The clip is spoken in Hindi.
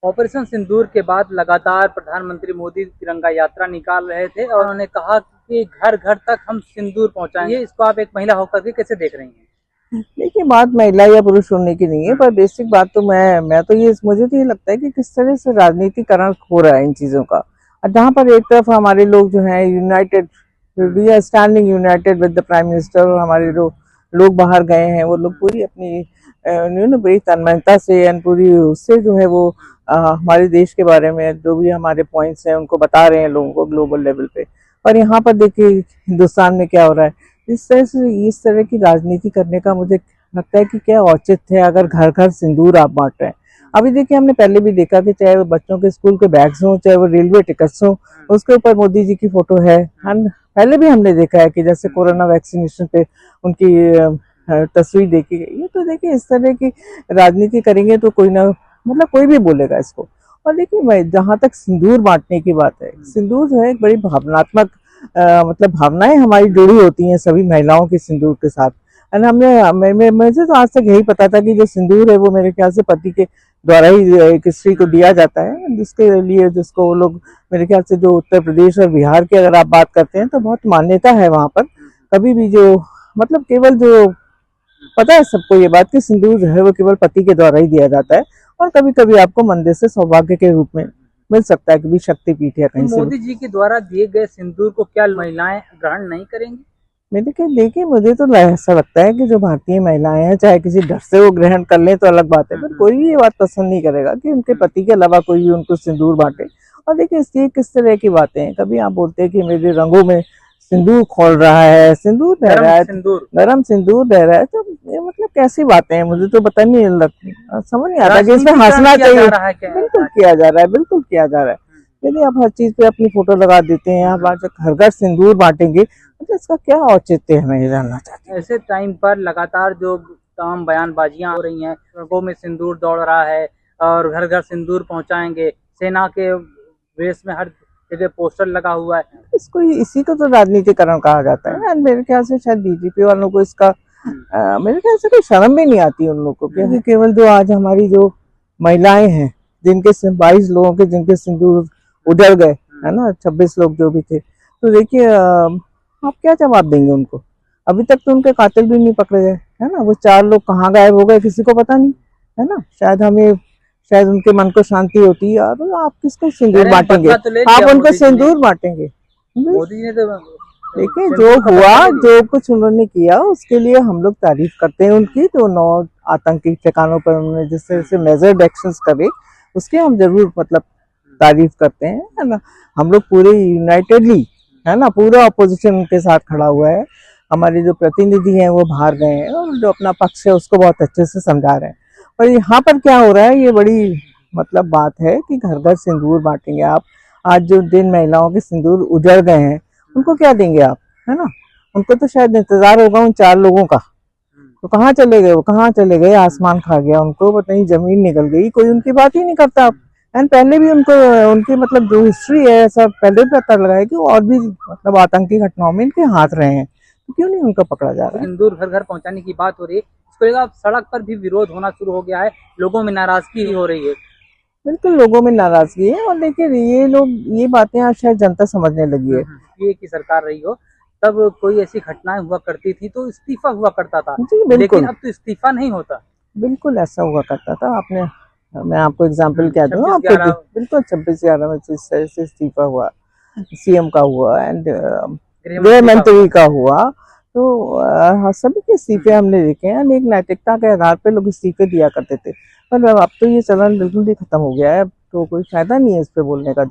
ऑपरेशन सिंदूर के बाद लगातार प्रधानमंत्री मोदी तिरंगा यात्रा निकाल रहे थे और उन्होंने कहा कि घर घर तक हम सिंदूर पहुंचाएंगे। इसको आप एक महिला होकर के कैसे देख रही हैं? देखिए, बात महिला या पुरुष होने की नहीं है, पर बेसिक बात तो मैं तो ये मुझे तो ये लगता है कि किस तरह से राजनीतिकरण हो रहा है इन चीजों का। और जहाँ पर एक तरफ हमारे लोग जो है united, we are standing united with the prime minister, और हमारे जो लोग बाहर गए हैं वो लोग पूरी अपनी बड़ी तन्मयता से एंड पूरी उससे जो है वो हमारे देश के बारे में जो भी हमारे पॉइंट्स हैं उनको बता रहे हैं लोगों को ग्लोबल लेवल पे। और यहाँ पर देखिए हिंदुस्तान में क्या हो रहा है, इस तरह की राजनीति करने का मुझे लगता है कि क्या औचित्य है अगर घर घर सिंदूर आप बांट रहे हैं। अभी देखिए, हमने पहले भी देखा कि चाहे वो बच्चों के स्कूल के बैग्स हों, चाहे वो रेलवे टिकट्स हों, उसके ऊपर मोदी जी की फोटो है। हम पहले भी हमने देखा है कि जैसे कोरोना वैक्सीनेशन पे उनकी तस्वीर देखी गई है। तो देखिए, इस तरह की राजनीति करेंगे तो कोई ना, मतलब कोई भी बोलेगा इसको। और देखिए, जहां तक सिंदूर बांटने की बात है, सिंदूर जो है एक बड़ी भावनात्मक मतलब भावनाएं हमारी जुड़ी होती हैं सभी महिलाओं के सिंदूर के साथ। एंड मुझे तो आज तक यही पता था कि जो सिंदूर है वो मेरे ख्याल से पति के द्वारा ही एक स्त्री को दिया जाता है, जिसके लिए जिसको वो लोग, मेरे ख्याल से जो उत्तर प्रदेश और बिहार की अगर आप बात करते हैं तो बहुत मान्यता है वहां पर। कभी भी जो मतलब केवल जो पता है सबको ये बात कि सिंदूर जो है वो केवल पति के द्वारा ही दिया जाता है, और कभी कभी आपको मंदिर से सौभाग्य के रूप में मिल सकता है, कभी शक्तिपीठ या कहीं से। मोदी जी के द्वारा दिए गए सिंदूर को क्या महिलाएं ग्रहण नहीं करेंगी? मेरे ख्याल देखिए, मुझे तो ऐसा लगता है कि जो भारतीय महिलाएं हैं, चाहे किसी डर से वो ग्रहण कर लें तो अलग बात है, पर कोई भी ये बात पसंद नहीं करेगा कि उनके पति के अलावा कोई भी उनको सिंदूर बांटे। और देखिए, ये किस तरह की बातें हैं। कभी आप बोलते हैं कि मेरे रंगों में सिंदूर खोल रहा है, सिंदूर बह रहा है, गरम सिंदूर बह रहा है, तो ये मतलब कैसी बातें हैं, मुझे तो पता नहीं लगती, समझ नहीं आता कि इसमें हंसना चाहिए। बिल्कुल किया जा रहा है, बिल्कुल किया जा रहा है। यदि आप हर चीज पे अपनी फोटो लगा देते हैं, आप आज घर घर सिंदूर बांटेंगे, मतलब इसका क्या औचित्य है, मैं ये जानना चाहती हूँ। ऐसे टाइम पर लगातार जो तमाम बयानबाजियां हो रही हैं, रंगों में सिंदूर दौड़ रहा है और घर घर सिंदूर पहुंचाएंगे, सेना के वेश में हर जगह पोस्टर लगा हुआ है। इसको इसी को तो राजनीतिकरण कहा जाता है। मेरे ख्याल से शायद बीजेपी वालों को इसका मेरे ख्याल से कोई शर्म भी नहीं आती उन लोगों को, क्योंकि केवल जो आज हमारी जो महिलाएं हैं, जिनके 22 लोगों के जिनके सिंदूर उजड़ गए है ना, 26 लोग जो भी थे, तो देखिए आप क्या जवाब देंगे उनको। अभी तक तो उनके कातिल भी नहीं पकड़े गए है ना, वो 4 लोग कहाँ गायब हो गए किसी को पता नहीं है ना। शायद उनके मन को शांति होती है, और आप किसको सिंदूर बांटेंगे, आप उनको सिंदूर बांटेंगे। मोदी ने तो देखिए, जो हुआ, जो कुछ उन्होंने किया उसके लिए हम लोग तारीफ करते हैं उनकी। तो 9 आतंकी ठिकानों पर उन्होंने जिस तरह से मेजर्ड एक्शंस करे, उसके हम जरूर मतलब तारीफ करते हैं, है ना। हम लोग पूरे यूनाइटेडली, है ना, पूरा अपोजिशन उनके साथ खड़ा हुआ है। हमारे जो प्रतिनिधि हैं वो बाहर गए हैं और जो अपना पक्ष है उसको बहुत अच्छे से समझा रहे हैं। और यहाँ पर क्या हो रहा है, ये बड़ी मतलब बात है कि घर घर सिंदूर बांटेंगे आप। आज जो जिन महिलाओं के सिंदूर उजड़ गए हैं उनको क्या देंगे आप, है ना। उनको तो शायद इंतजार होगा उन 4 लोगों का, तो कहाँ चले गए वो, कहाँ चले गए, आसमान खा गया उनको, पता नहीं जमीन निकल गई, कोई उनकी बात ही नहीं करता आप। एंड पहले भी उनको उनकी मतलब जो हिस्ट्री है सब पहले भी पता लगा है कि और भी मतलब आतंकी घटनाओं में इनके हाथ रहे हैं, तो क्यों नहीं उनको पकड़ा जा रहा है। सिंदूर घर घर पहुंचाने की बात हो रही है, इसको लेकर सड़क पर भी विरोध होना शुरू हो गया है, लोगों में नाराजगी हो रही है। बिल्कुल, लोगों में नाराजगी है। और देखिए, ये लोग ये बातें आज शायद जनता समझने लगी है। ये की सरकार रही हो तब कोई ऐसी घटनाएं हुआ करती थी तो इस्तीफा हुआ करता था, लेकिन अब तो इस्तीफा नहीं होता। बिल्कुल ऐसा हुआ करता था। आपने, मैं आपको एग्जांपल क्या दूं, आपको बिल्कुल 26/11 में जिस तरह से इस्तीफा हुआ, सीएम का हुआ एंड गृह मंत्री का हुआ, तो सभी के इस्तीफे हमने देखे हैं। एक नैतिकता के आधार पे लोग इस्तीफे दिया करते थे, पर अब तो ये चलन बिल्कुल भी खत्म हो गया है, तो कोई फायदा नहीं है इस पे बोलने का।